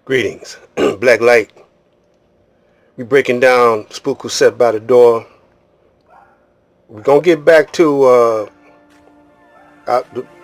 Greetings. Black Light. We breaking down Spook who sat by the door. We're gonna get back to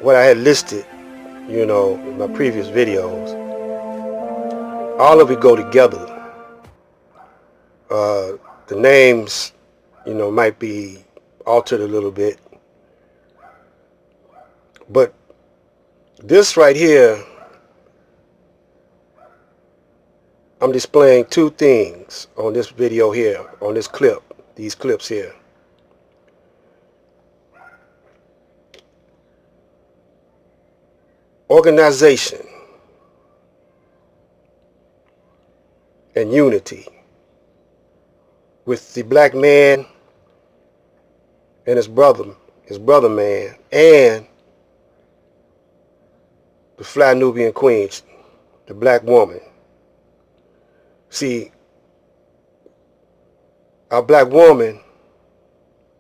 what I had listed, in my previous videos. All of it go together. The names, might be altered a little bit, but this right here, I'm displaying two things on this video here, on this clip, these clips here. Organization and unity with the black man and his brother man, and the Fly Nuben Queen, the black woman. See, our black woman,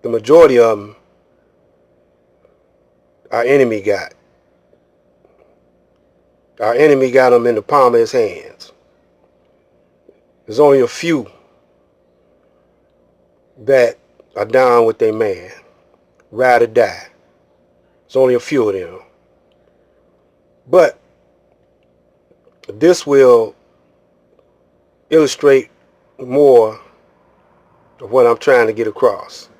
the majority of them, our enemy got. Our enemy got them in the palm of his hands. There's only a few that are down with their man, ride or die. There's only a few of them. But this will illustrate more of what I'm trying to get across.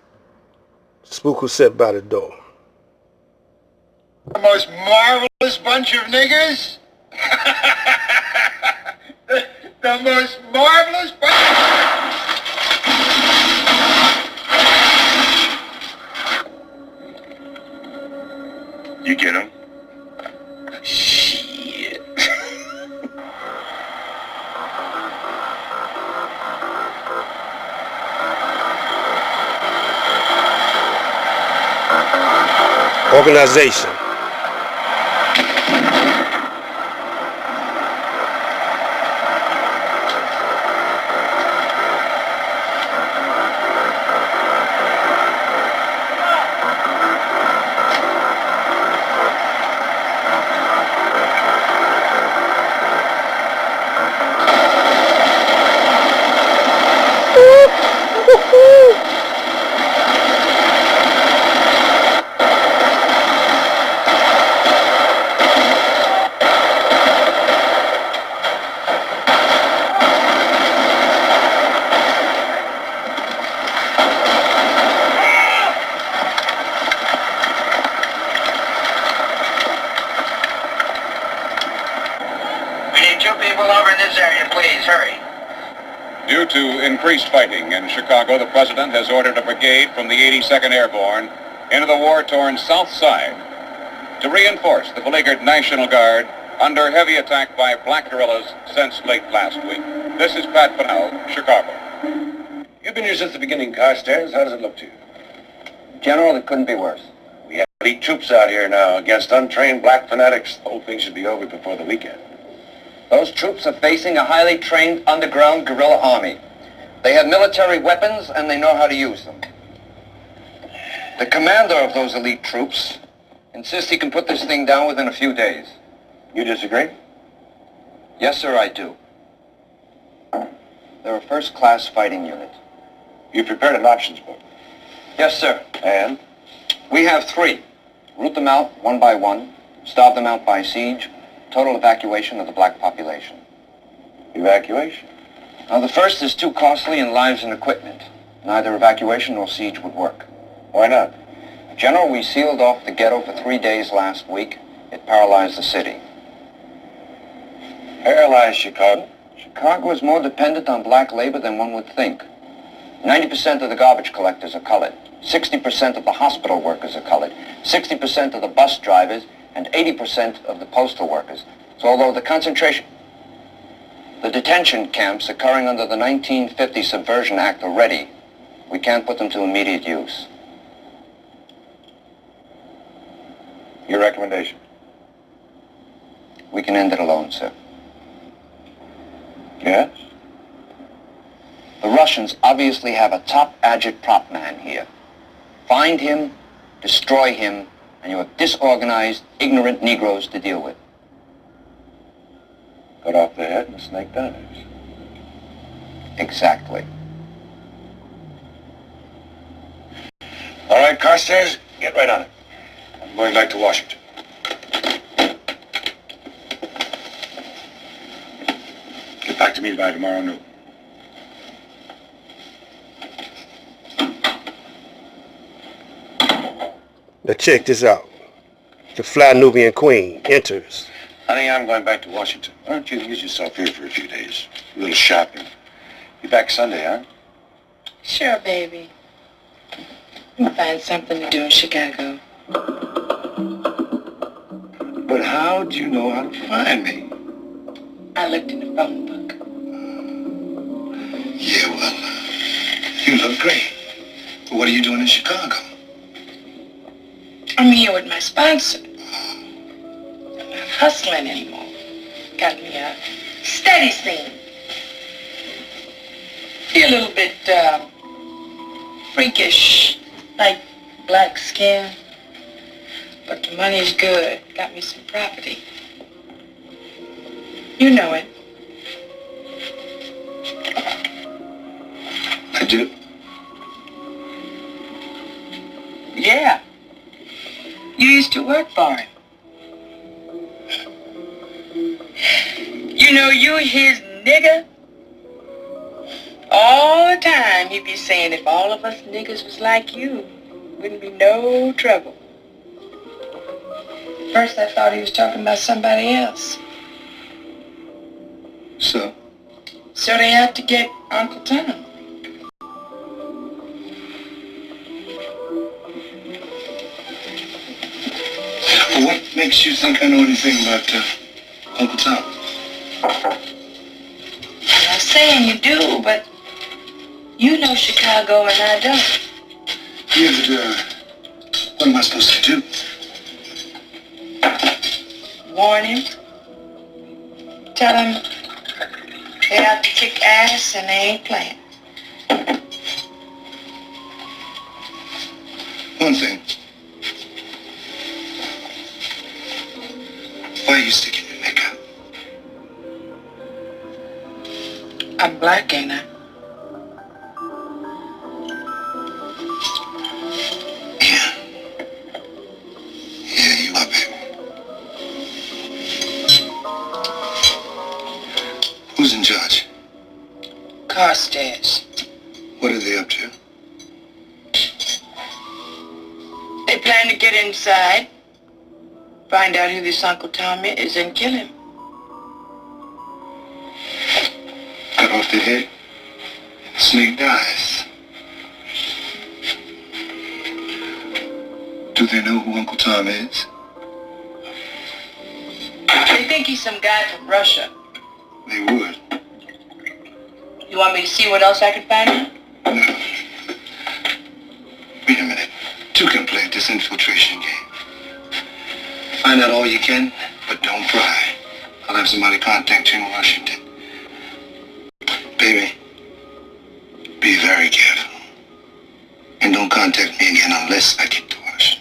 Spook who sat by the door. The most marvelous bunch of niggers? the most marvelous bunch. You get him? Shit. Organization. Due to increased fighting in Chicago, the President has ordered a brigade from the 82nd Airborne into the war-torn South Side to reinforce the beleaguered National Guard under heavy attack by black guerrillas since late last week. This is Pat Fennell, Chicago. You've been here since the beginning, Carstairs. How does it look to you? General, it couldn't be worse. We have elite troops out here now against untrained black fanatics. The whole thing should be over before the weekend. Those troops are facing a highly trained underground guerrilla army. They have military weapons and they know how to use them. The commander of those elite troops insists he can put this thing down within a few days. You disagree? Yes, sir, I do. They're a first-class fighting unit. You prepared an options book? Yes, sir. And? We have 3. Root them out one by one, starve them out by siege, total evacuation of the black population. Evacuation? Now, the first is too costly in lives and equipment. Neither evacuation nor siege would work. Why not? General, we sealed off the ghetto for 3 days last week. It paralyzed the city. Paralyzed Chicago? Chicago is more dependent on black labor than one would think. 90% of the garbage collectors are colored. 60% of the hospital workers are colored. 60% of the bus drivers, and 80% of the postal workers. So although the detention camps occurring under the 1950 Subversion Act are ready, we can't put them to immediate use. Your recommendation? We can end it alone, sir. Yes? The Russians obviously have a top agitprop man here. Find him, destroy him, and you have disorganized, ignorant Negroes to deal with. Cut off the head and the snake dives. Exactly. All right, Carstairs, get right on it. I'm going back to Washington. Get back to me by tomorrow noon. Now check this out. The Fly Nuben Queen enters. Honey, I'm going back to Washington. Why don't you use yourself here for a few days? A little shopping. Be back Sunday, huh? Sure, baby. We'll find something to do in Chicago. But how'd you know how to find me? I looked in the phone book. Yeah, well, you look great. But what are you doing in Chicago? I'm here with my sponsor. I'm not hustling anymore. Got me a steady scene. Be a little bit, freakish, like black skin. But the money's good. Got me some property. You know it. I do. Yeah. You used to work for him. You know, you his nigga. All the time he'd be saying if all of us niggas was like you, wouldn't be no trouble. First I thought he was talking about somebody else. So? So they had to get Uncle Tom. Well, what makes you think I know anything about Uncle Tom? I'm not saying you do, but you know Chicago and I don't. Yeah, but what am I supposed to do? Warn him. Tell him they out to kick ass and they ain't playing. One thing. Why are you sticking your neck out? I'm black, ain't I? Yeah. Yeah, you are, baby. Who's in charge? Carstairs. What are they up to? They plan to get inside, find out who this Uncle Tom is, and kill him. Cut off the head, and the snake dies. Do they know who Uncle Tom is? They think he's some guy from Russia. They would. You want me to see what else I can find out? No. Wait a minute. Two can play this infiltration game. Find out all you can, but don't pry. I'll have somebody contact you in Washington. Baby, be very careful. And don't contact me again unless I get to Washington.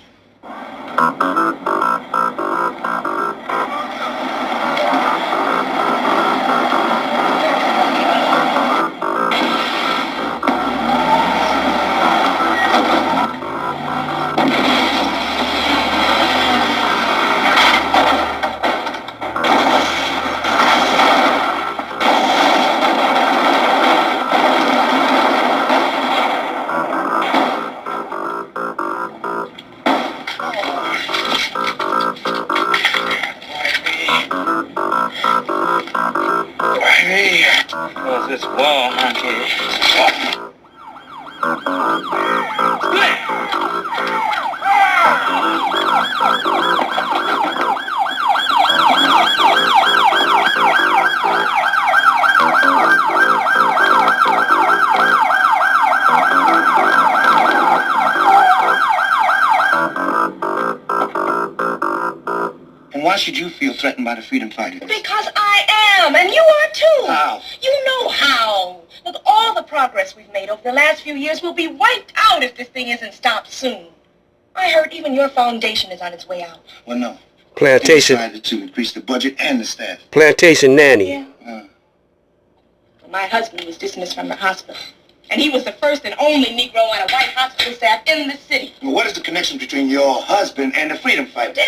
Well, this wall, And why should you feel threatened by the freedom fighters? Because I am, and you are too. How? You know how. Look, all the progress we've made over the last few years will be wiped out if this thing isn't stopped soon. I heard even your foundation is on its way out. Well, no. Plantation. They decided to increase the budget and the staff. Plantation nanny. Yeah. My husband was dismissed from the hospital. And he was the first and only Negro on a white hospital staff in the city. Well, what is the connection between your husband and the freedom fighter?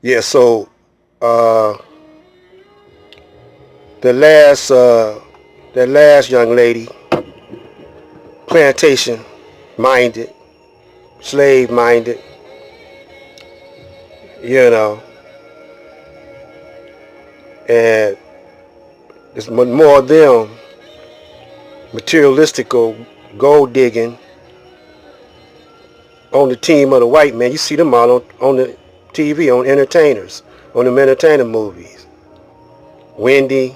Yeah, so that last young lady, plantation minded, slave minded, you know, and there's more of them materialistical gold digging on the team of the white man. You see them all on the TV, on entertainers, on them entertainer movies. Wendy,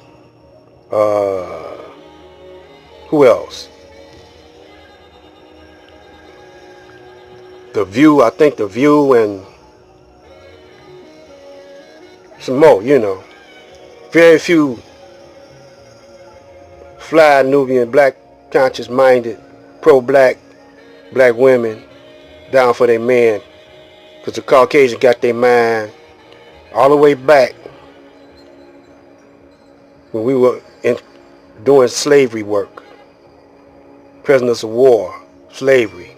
who else? The View, I think The View, and some more, you know. Very few fly Nubian, black conscious minded, pro-black, black women down for their men. Because the Caucasian got their mind all the way back when we were doing slavery work, prisoners of war, slavery.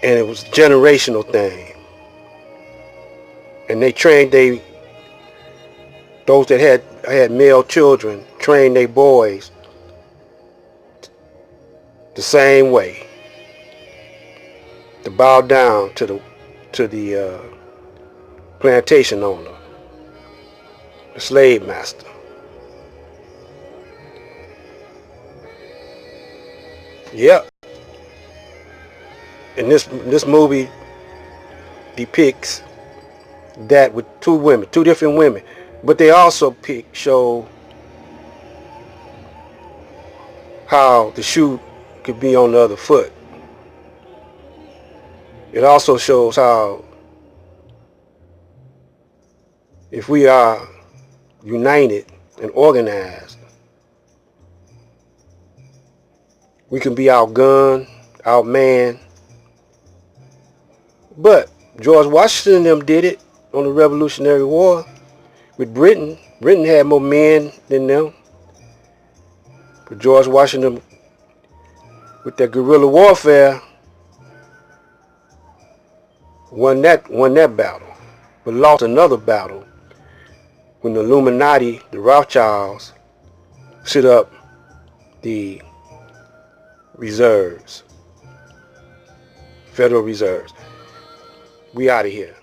And it was a generational thing. And they trained those that had male children, trained their boys the same way, to bow down to the plantation owner, the slave master. Yep. And this movie depicts that with two different women, but they also show how the shoe could be on the other foot. It also shows how if we are united and organized, we can be outgunned, outmanned. But George Washington and them did it on the Revolutionary War with Britain. Britain had more men than them. But George Washington, with that guerrilla warfare, won that battle, but lost another battle when the Illuminati, the Rothschilds, set up the reserves, Federal Reserves. We out of here.